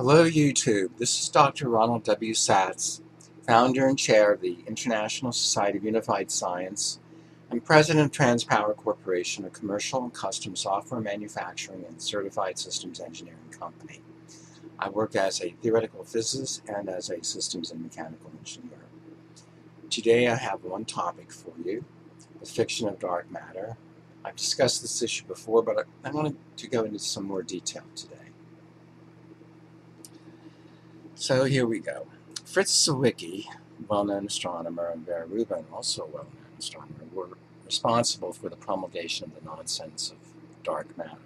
Hello YouTube, this is Dr. Ronald W. Satz, founder and chair of the International Society of Unified Science and president of TransPower Corporation, a commercial and custom software manufacturing and certified systems engineering company. I work as a theoretical physicist and as a systems and mechanical engineer. Today I have one topic for you, the fiction of dark matter. I've discussed this issue before, but I wanted to go into some more detail today. So here we go. Fritz Zwicky, well-known astronomer, and Vera Rubin, also a well-known astronomer, were responsible for the promulgation of the nonsense of dark matter.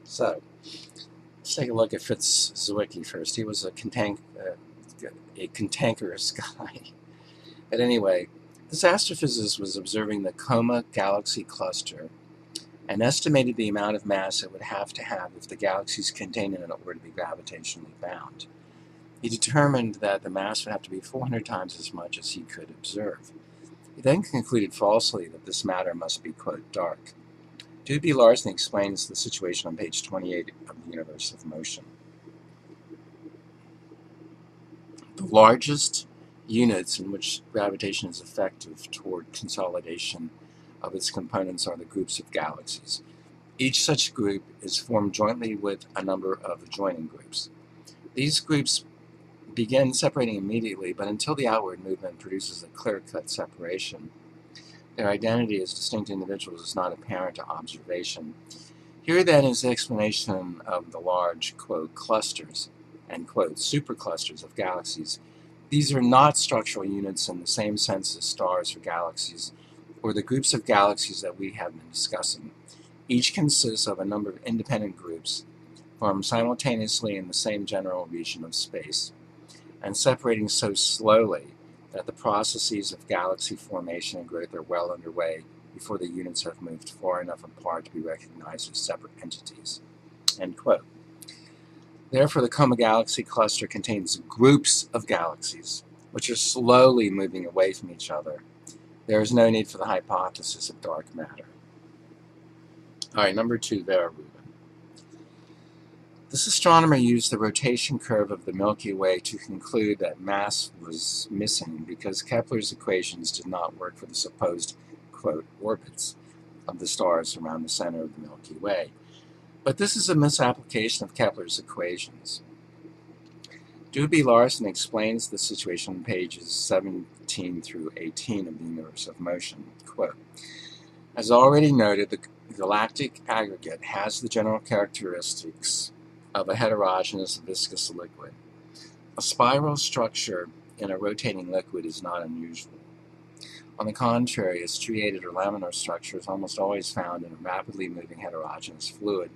So let's take a look at Fritz Zwicky first. He was a cantankerous guy. But anyway, this astrophysicist was observing the Coma galaxy cluster and estimated the amount of mass it would have to have if the galaxies contained in it were to be gravitationally bound. He determined that the mass would have to be 400 times as much as he could observe. He then concluded falsely that this matter must be, quote, dark. Dewey Larson explains the situation on page 28 of The Universe of Motion. The largest units in which gravitation is effective toward consolidation of its components are the groups of galaxies. Each such group is formed jointly with a number of adjoining groups. These groups begin separating immediately, but until the outward movement produces a clear-cut separation, their identity as distinct individuals is not apparent to observation. Here then is the explanation of the large, quote, clusters and, quote, superclusters of galaxies. These are not structural units in the same sense as stars or galaxies, or the groups of galaxies that we have been discussing. Each consists of a number of independent groups, formed simultaneously in the same general region of space, and separating so slowly that the processes of galaxy formation and growth are well underway before the units have moved far enough apart to be recognized as separate entities. End quote. Therefore, the Coma galaxy cluster contains groups of galaxies which are slowly moving away from each other. There is no need for the hypothesis of dark matter. All right, number 2, Vera Rubin. This astronomer used the rotation curve of the Milky Way to conclude that mass was missing because Kepler's equations did not work for the supposed, quote, orbits of the stars around the center of the Milky Way. But this is a misapplication of Kepler's equations. Dewey Larson explains the situation on pages 17 through 18 of The Universe of Motion. Quote, as already noted, the galactic aggregate has the general characteristics of a heterogeneous viscous liquid. A spiral structure in a rotating liquid is not unusual. On the contrary, a striated or laminar structure is almost always found in a rapidly moving heterogeneous fluid,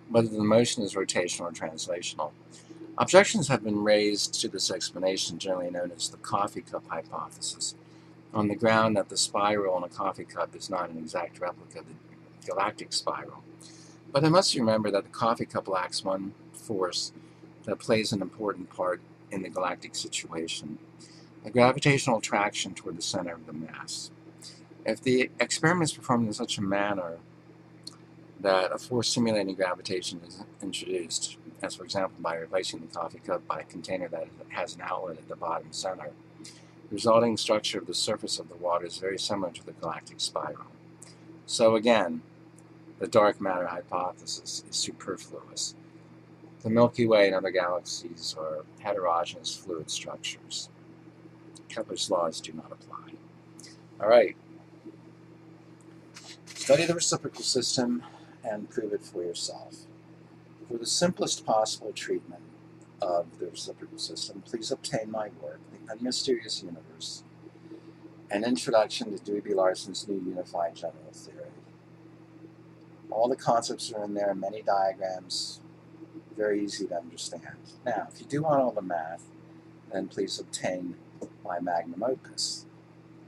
whether the motion is rotational or translational. Objections have been raised to this explanation, generally known as the coffee cup hypothesis, on the ground that the spiral in a coffee cup is not an exact replica of the galactic spiral. But I must remember that the coffee cup lacks one force that plays an important part in the galactic situation, the gravitational attraction toward the center of the mass. If the experiment is performed in such a manner that a force simulating gravitation is introduced, as for example by replacing the coffee cup by a container that has an outlet at the bottom center, the resulting structure of the surface of the water is very similar to the galactic spiral. So again, the dark matter hypothesis is superfluous. The Milky Way and other galaxies are heterogeneous fluid structures. Kepler's laws do not apply. All right. Study the reciprocal system and prove it for yourself. For the simplest possible treatment of the reciprocal system, please obtain my work, The Unmysterious Universe, an introduction to Dewey Larson's new unified general theory. All the concepts are in there, many diagrams, very easy to understand. Now, if you do want all the math, then please obtain my magnum opus,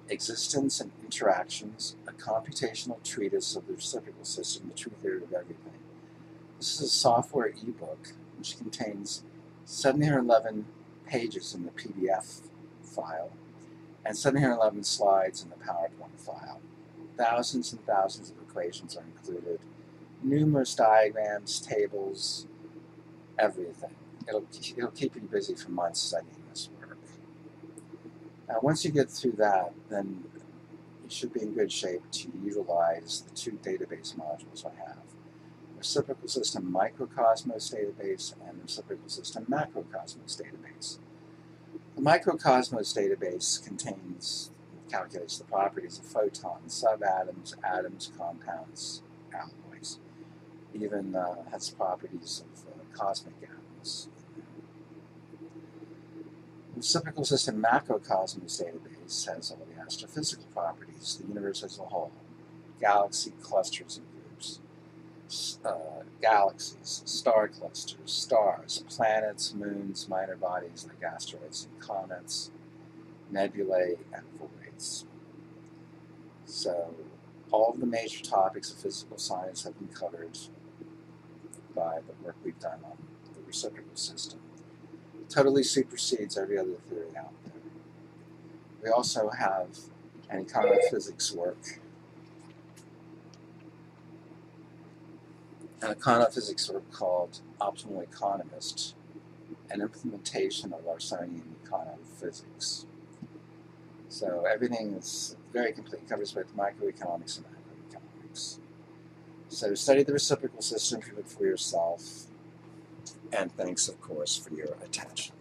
Existence and Interactions, a computational treatise of the reciprocal system, the true theory of everything. This is a software ebook which contains 711 pages in the PDF file and 711 slides in the PowerPoint file. Thousands and thousands of equations are included, numerous diagrams, tables, everything. it'll keep you busy for months studying this work. Now, once you get through that, then you should be in good shape to utilize the two database modules I have. The Reciprocal System Microcosmos database and the Reciprocal System Macrocosmos database. The Microcosmos database calculates the properties of photons, subatoms, atoms, compounds, alloys. Even has properties of cosmic atoms. The Reciprocal System Macrocosmos database has all the astrophysical properties, the universe as a whole, galaxy clusters and groups, galaxies, star clusters, stars, planets, moons, minor bodies like asteroids and comets, nebulae, and voids. So all of the major topics of physical science have been covered by the work we've done on the reciprocal system. It totally supersedes every other theory out there. We also have an economic physics work, called Optimal Economist, an implementation of Larsonian economic physics. So everything is very complete, it covers both microeconomics and macroeconomics. So study the reciprocal system for yourself, and thanks, of course, for your attention.